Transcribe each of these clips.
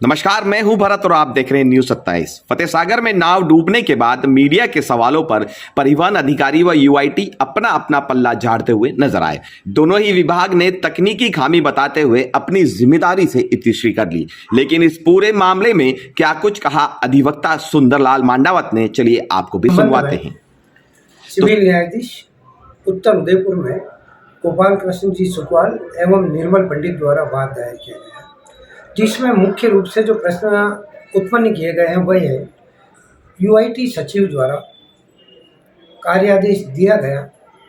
नमस्कार, मैं हूं भरत और आप देख रहे हैं न्यूज 27। फतेह सागर में नाव डूबने के बाद मीडिया के सवालों पर परिवहन अधिकारी व यूआईटी अपना अपना पल्ला झाड़ते हुए नजर आए। दोनों ही विभाग ने तकनीकी खामी बताते हुए अपनी जिम्मेदारी से इत्तीश्री कर ली। लेकिन इस पूरे मामले में क्या कुछ कहा अधिवक्ता सुंदरलाल मांडावत ने, चलिए आपको भी सुनवाते हैं। सिविल न्यायाधीश उत्तर उदयपुर में गोपाल कृष्ण जी सुकवाल एवं निर्मल पंडित द्वारा वाद दायर किया गया, जिसमें मुख्य रूप से जो प्रश्न उत्पन्न किए गए हैं वह है यूआईटी सचिव द्वारा कार्यादेश दिया गया,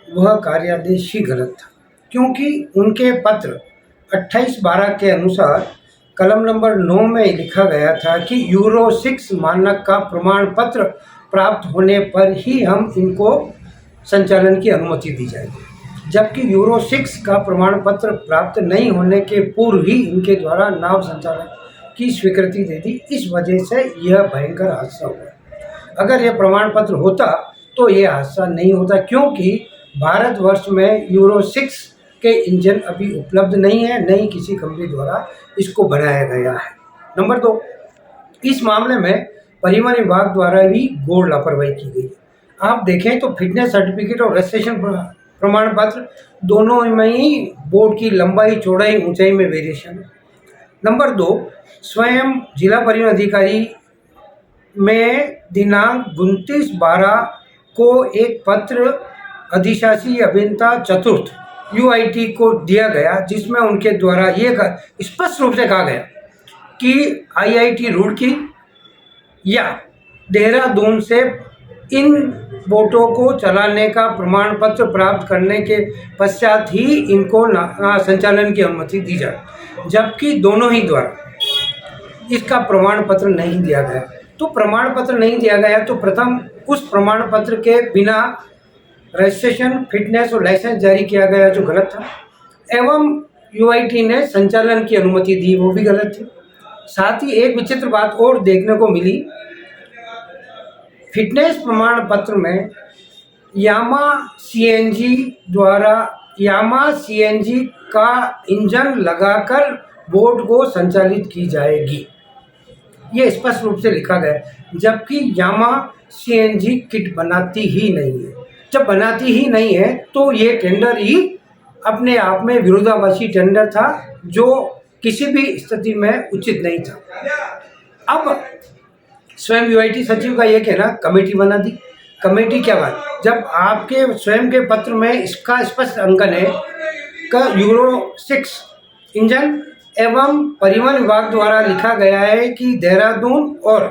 वह कार्यादेश ही गलत था, क्योंकि उनके पत्र 28/12 के अनुसार कलम नंबर 9 में लिखा गया था कि यूरो 6 मानक का प्रमाण पत्र प्राप्त होने पर ही हम इनको संचालन की अनुमति दी जाएगी, जबकि यूरो 6 का प्रमाण पत्र प्राप्त नहीं होने के पूर्व ही इनके द्वारा नाव संचालन की स्वीकृति दे दी। इस वजह से यह भयंकर हादसा हुआ। अगर यह प्रमाण पत्र होता तो यह हादसा नहीं होता, क्योंकि भारतवर्ष में यूरो 6 के इंजन अभी उपलब्ध नहीं है, न ही किसी कंपनी द्वारा इसको बनाया गया है। नंबर 2, इस मामले में परिवहन विभाग द्वारा भी घोर लापरवाही की गई। आप देखें तो फिटनेस सर्टिफिकेट और रजिस्ट्रेशन प्रमाण पत्र दोनों में ही बोर्ड की लंबाई, चौड़ाई, ऊंचाई में वेरिएशन है। नंबर 2, स्वयं जिला परिवहन अधिकारी में दिनांक 29/12 को एक पत्र अधिशासी अभियंता चतुर्थ यूआईटी को दिया गया, जिसमें उनके द्वारा ये स्पष्ट रूप से कहा गया कि आईआईटी रुड़की या देहरादून से इन बोटों को चलाने का प्रमाण पत्र प्राप्त करने के पश्चात ही इनको संचालन की अनुमति दी जाए, जबकि दोनों ही द्वारा इसका प्रमाण पत्र नहीं दिया गया। तो प्रमाण पत्र नहीं दिया गया तो प्रथम उस प्रमाण पत्र के बिना रजिस्ट्रेशन, फिटनेस और लाइसेंस जारी किया गया, जो गलत था, एवं यूआईटी ने संचालन की अनुमति दी, वो भी गलत थी। साथ ही एक विचित्र बात और देखने को मिली, फिटनेस प्रमाण पत्र में यामा सीएनजी का इंजन लगाकर बोट को संचालित की जाएगी, ये स्पष्ट रूप से लिखा गया, जबकि यामा सीएनजी किट बनाती ही नहीं है। जब बनाती ही नहीं है तो ये टेंडर ही अपने आप में विरोधाभासी टेंडर था, जो किसी भी स्थिति में उचित नहीं था। अब स्वयं यूआईटी सचिव का ये कहना कमेटी बना दी। कमेटी क्या बात, जब आपके स्वयं के पत्र में इसका स्पष्ट अंकन है कि यूरो 6 इंजन एवं परिवहन विभाग द्वारा लिखा गया है कि देहरादून और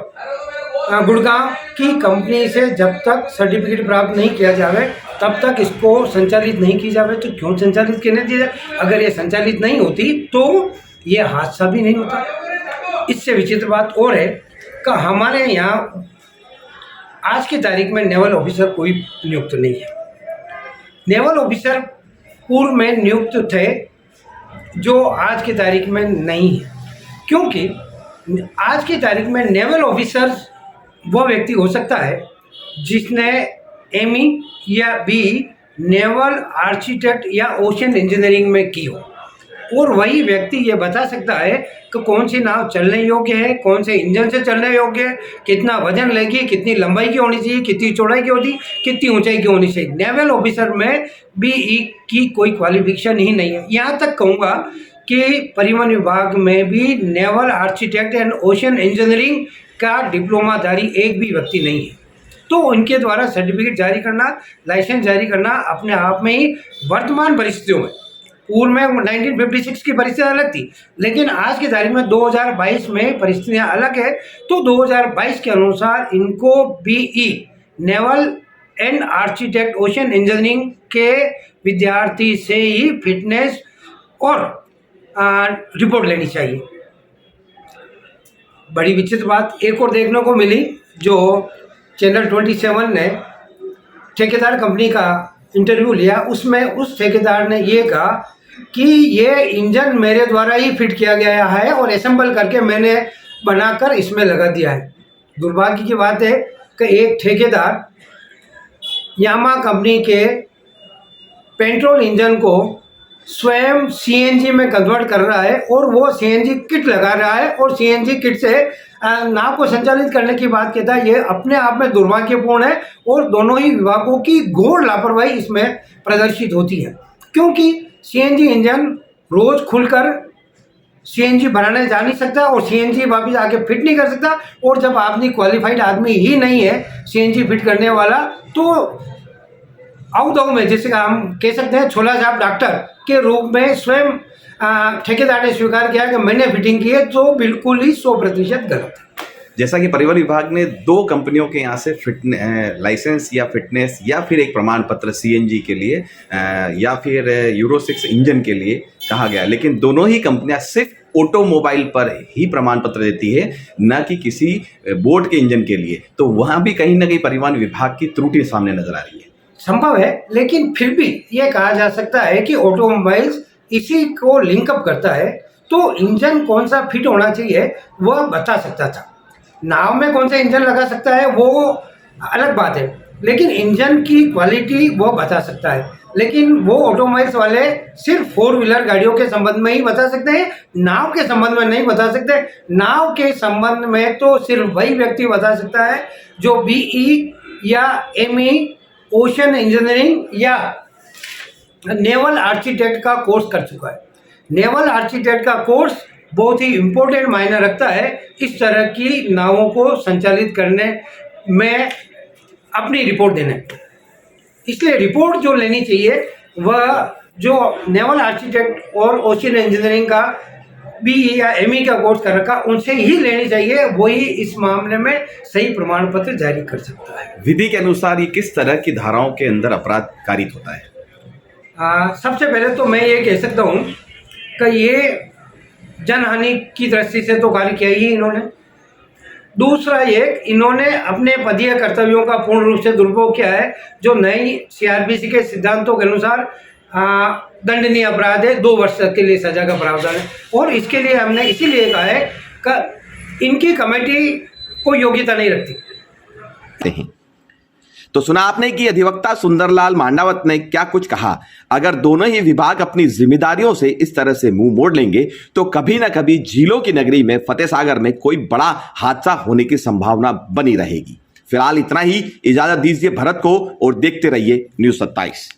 गुड़गांव की कंपनी से जब तक सर्टिफिकेट प्राप्त नहीं किया जावे तब तक इसको संचालित नहीं की जावे, तो क्यों संचालित करने दिया जाए? अगर ये संचालित नहीं होती तो ये हादसा भी नहीं होता। इससे विचित्र बात और है कि हमारे यहाँ आज की तारीख में नेवल ऑफिसर कोई नियुक्त नहीं है। नेवल ऑफिसर पूर्व में नियुक्त थे, जो आज की तारीख में नहीं है, क्योंकि आज की तारीख में नेवल ऑफिसर वह व्यक्ति हो सकता है जिसने एमई या बी नेवल आर्किटेक्ट या ओशन इंजीनियरिंग में की हो, और वही व्यक्ति ये बता सकता है कि कौन सी नाव चलने योग्य है, कौन से इंजन से चलने योग्य है, कितना वजन लेगी, कितनी लंबाई की होनी चाहिए, कितनी चौड़ाई की होती, कितनी ऊंचाई की होनी चाहिए। नेवल ऑफिसर में बीई की कोई क्वालिफिकेशन ही नहीं है। यहाँ तक कहूँगा कि परिवहन विभाग में भी naval architect and ocean engineering का डिप्लोमाधारी एक भी व्यक्ति नहीं है। तो उनके द्वारा सर्टिफिकेट जारी करना, लाइसेंस जारी करना अपने आप में ही वर्तमान परिस्थितियों में, पूर्व में 1956 की परिस्थितियाँ अलग थी, लेकिन आज की तारीख में 2022 में परिस्थितियाँ अलग है। तो 2022 के अनुसार इनको BE naval and architect ocean engineering के विद्यार्थी से ही फिटनेस और रिपोर्ट लेनी चाहिए। बड़ी विचित्र बात एक और देखने को मिली, जो चैनल 27 ने ठेकेदार कंपनी का इंटरव्यू लिया, उसमें उस ठेकेदार ने ये कहा कि ये इंजन मेरे द्वारा ही फिट किया गया है और असेंबल करके मैंने बनाकर इसमें लगा दिया है। दुर्भाग्य की बात है कि एक ठेकेदार यामा कंपनी के पेट्रोल इंजन को स्वयं सीएनजी में कन्वर्ट कर रहा है और वो सीएनजी किट लगा रहा है और सीएनजी किट से नाव को संचालित करने की बात कहता है, ये अपने आप में दुर्भाग्यपूर्ण है और दोनों ही विभागों की घोर लापरवाही इसमें प्रदर्शित होती है। क्योंकि सीएनजी इंजन रोज खुलकर सीएनजी भराने जा नहीं सकता और सीएनजी वापस आके फिट नहीं कर सकता, और जब आदमी क्वालिफाइड आदमी ही नहीं है सीएनजी फिट करने वाला, तो आउट में जैसे हम कह सकते हैं छोला छाप डॉक्टर के रूप में स्वयं ठेकेदार ने स्वीकार किया कि मैंने फिटिंग की है, जो बिल्कुल ही 100% गलत है। जैसा कि परिवहन विभाग ने 2 कंपनियों के यहाँ से लाइसेंस या फिटनेस या फिर एक प्रमाण पत्र सीएनजी के लिए या फिर यूरो 6 इंजन के लिए कहा गया, लेकिन दोनों ही कंपनियां सिर्फ ऑटोमोबाइल पर ही प्रमाण पत्र देती है, न कि किसी बोट के इंजन के लिए। तो वहाँ भी कहीं ना कहीं परिवहन विभाग की त्रुटि सामने नजर आ रही है। संभव है, लेकिन फिर भी ये कहा जा सकता है कि ऑटोमोबाइल्स इसी को लिंकअप करता है, तो इंजन कौन सा फिट होना चाहिए वह बता सकता था। नाव में कौन सा इंजन लगा सकता है वो अलग बात है, लेकिन इंजन की क्वालिटी वो बता सकता है। लेकिन वो ऑटोमोबाइल्स वाले सिर्फ 4 व्हीलर गाड़ियों के संबंध में ही बता सकते हैं, नाव के संबंध में नहीं बता सकते। नाव के संबंध में तो सिर्फ वही व्यक्ति बता सकता है जो बीई या एमई, ओशन इंजीनियरिंग या नेवल आर्किटेक्ट का कोर्स कर चुका है। नेवल आर्किटेक्ट का कोर्स बहुत ही इम्पोर्टेंट मायने रखता है इस तरह की नावों को संचालित करने में, अपनी रिपोर्ट देने। इसलिए रिपोर्ट जो लेनी चाहिए वह जो नेवल आर्किटेक्ट और ओशन इंजीनियरिंग का बीई या एमई का कोर्स कर रखा उनसे ही लेनी चाहिए, वही इस मामले में सही प्रमाण पत्र जारी कर सकता है। विधि के अनुसार ये किस तरह की धाराओं के अंदर अपराध कारित होता है? सबसे पहले तो मैं ये कह सकता हूँ कि ये जनहानि की दृष्टि से तो कार्य किया ही इन्होंने। दूसरा ये इन्होंने अपने पदीय कर्तव्यों का पूर्ण रूप से दुरुपयोग किया है, जो नई सीआरपीसी के सिद्धांतों के अनुसार दंडनीय अपराध है, 2 वर्ष के लिए सजा का प्रावधान है। और इसके लिए हमने इसीलिए कहा है कि इनकी कमेटी कोई योग्यता नहीं रखती। तो सुना आपने कि अधिवक्ता सुंदरलाल मांडावत ने क्या कुछ कहा। अगर दोनों ही विभाग अपनी जिम्मेदारियों से इस तरह से मुंह मोड़ लेंगे तो कभी ना कभी झीलों की नगरी में फतेह सागर में कोई बड़ा हादसा होने की संभावना बनी रहेगी। फिलहाल इतना ही, इजाजत दीजिए भरत को और देखते रहिए न्यूज़ 27।